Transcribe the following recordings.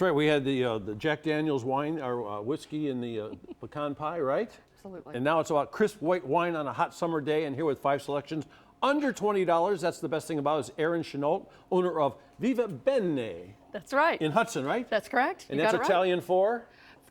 That's right. We had the Jack Daniel's wine, or whiskey, and the pecan pie, right? Absolutely. And now it's about crisp white wine on a hot summer day, and here with 5 selections under $20. That's the best thing about it, is Aaron Chenault, owner of Viva Bene That's right. in Hudson, right? That's correct. And You that's got it right. Italian for?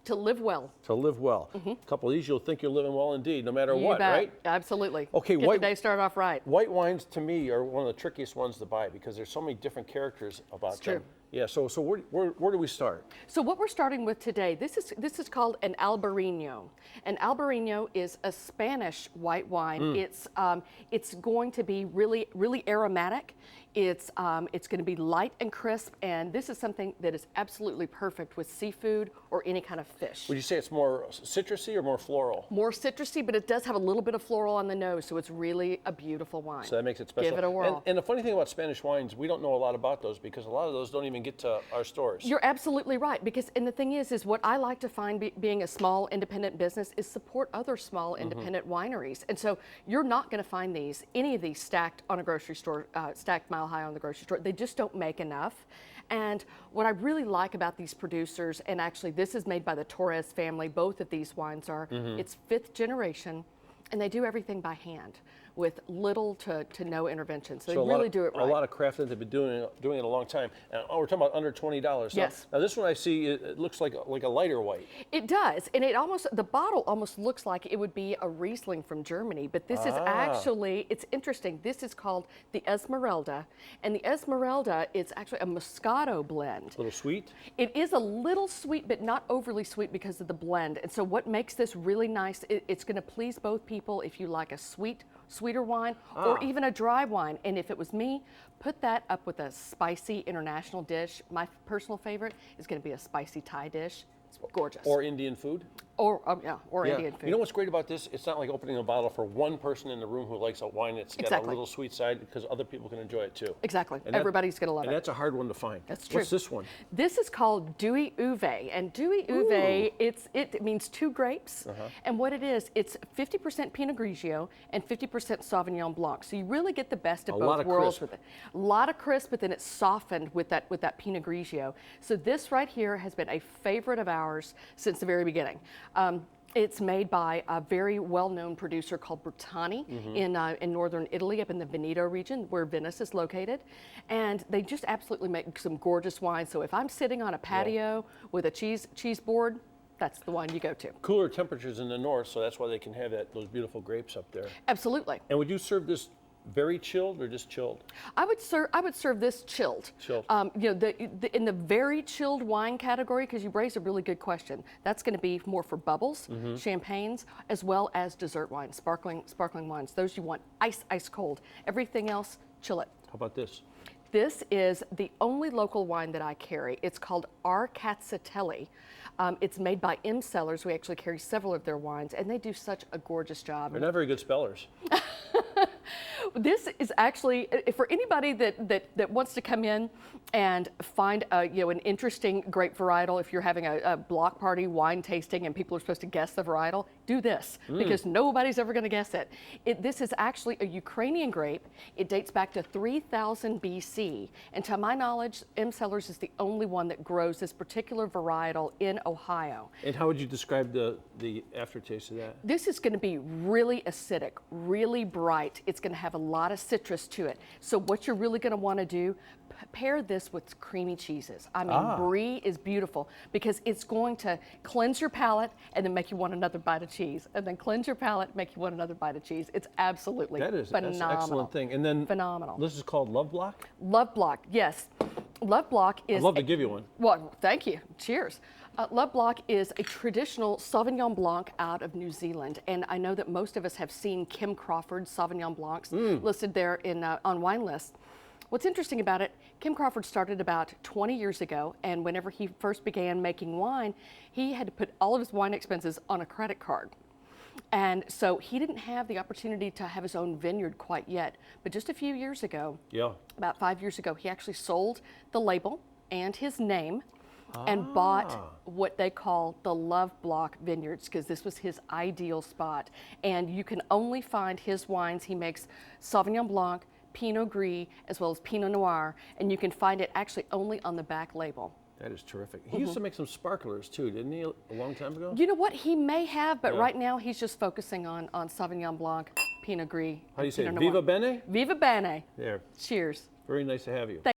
To live well. To live well. A couple of these, you'll think you're living well indeed, no matter what, bet. right? Absolutely. Okay, Get the day started off right. White wines, to me, are one of the trickiest ones to buy because there's so many different characters about It's them. true. Yeah, so where do we start? So what we're starting with today, this is called an Albarino. An Albarino is a Spanish white wine. It's going to be really aromatic. It's going to be light and crisp, and this is something that is absolutely perfect with seafood or any kind of fish. Would you say it's more citrusy or more floral? More citrusy, but it does have a little bit of floral on the nose, so it's really a beautiful wine. So that makes it special. Give it a whirl. And the funny thing about Spanish wines, we don't know a lot about those because a lot of those don't even get to our stores. You're absolutely right, because, and the thing is what I like to find being a small independent business is support other small independent wineries. And so you're not going to find any of these stacked on a grocery store, stacked mile high on the grocery store. They just don't make enough. And what I really like about these producers, and actually this is made by the Torres family, both of these wines are, it's 5th generation, and they do everything by hand with little to no intervention. So they really do it right. A lot of craft that they've been doing it a long time. And we're talking about under $20. Yes. Now this one I see, it looks like a lighter white. It does, and the bottle almost looks like it would be a Riesling from Germany, but this is actually, it's interesting. This is called the Esmeralda, and the Esmeralda is actually a Moscato blend. A little sweet? It is a little sweet, but not overly sweet because of the blend. And so what makes this really nice, it's going to please both people if you like a sweeter wine or even a dry wine. And if it was me, put that up with a spicy international dish. My personal favorite is going to be a spicy Thai dish. It's gorgeous. Or Indian food? Or Indian food. You know what's great about this? It's not like opening a bottle for one person in the room who likes a wine that's got a little sweet side, because other people can enjoy it too. Exactly. And everybody's going to love it. And that's a hard one to find. That's true. What's this one? This is called Douai Uve, and Douai Uve, it means 2 grapes, and what it is, it's 50% Pinot Grigio and 50% Sauvignon Blanc. So you really get the best of both worlds with it. A lot of crisp, but then it's softened with that Pinot Grigio. So this right here has been a favorite of ours since the very beginning. It's made by a very well-known producer called Bertani in northern Italy, up in the Veneto region, where Venice is located. And they just absolutely make some gorgeous wines. So if I'm sitting on a patio with a cheese board, that's the one you go to. Cooler temperatures in the north, so that's why they can have those beautiful grapes up there. Absolutely. And would you serve this very chilled or just chilled? I would serve this chilled. Chilled. You know, in the very chilled wine category, because you raised a really good question. That's going to be more for bubbles, champagnes, as well as dessert wines, sparkling wines. Those you want ice cold. Everything else, chill it. How about this? This is the only local wine that I carry. It's called Arcazzatelli. It's made by M Cellars. We actually carry several of their wines, and they do such a gorgeous job. They're not very good spellers. This is actually, for anybody that wants to come in and find an interesting grape varietal, if you're having a block party wine tasting and people are supposed to guess the varietal, do this, because nobody's ever going to guess it. This is actually a Ukrainian grape. It dates back to 3000 BC, and to my knowledge, M Cellars is the only one that grows this particular varietal in Ohio. And how would you describe the aftertaste of that? This is going to be really acidic, really bright. It's going to have a lot of citrus to it. So what you're really going to want to do, pair this with creamy cheeses. I mean, brie is beautiful because it's going to cleanse your palate and then make you want another bite of cheese, and then cleanse your palate, make you want another bite of cheese. It's absolutely phenomenal. That's an excellent thing. And then phenomenal. This is called Love Block? Love Block, yes. Love Block is... I'd love to give you one. Well, thank you. Cheers. Love Block is a traditional Sauvignon Blanc out of New Zealand, and I know that most of us have seen Kim Crawford's Sauvignon Blancs listed there on wine lists. What's interesting about it, Kim Crawford started about 20 years ago, and whenever he first began making wine, he had to put all of his wine expenses on a credit card. And so he didn't have the opportunity to have his own vineyard quite yet, but just a few years ago, about 5 years ago, he actually sold the label and his name and bought what they call the Love Block Vineyards, because this was his ideal spot. And you can only find his wines. He makes Sauvignon Blanc, Pinot Gris, as well as Pinot Noir, and you can find it actually only on the back label. That is terrific. He used to make some sparklers too, didn't he, a long time ago? You know what? He may have, but Yeah. right now he's just focusing on Sauvignon Blanc, Pinot Gris. How do you say it? Pinot Noir. Viva Bene? Viva Bene. There. Cheers. Very nice to have you.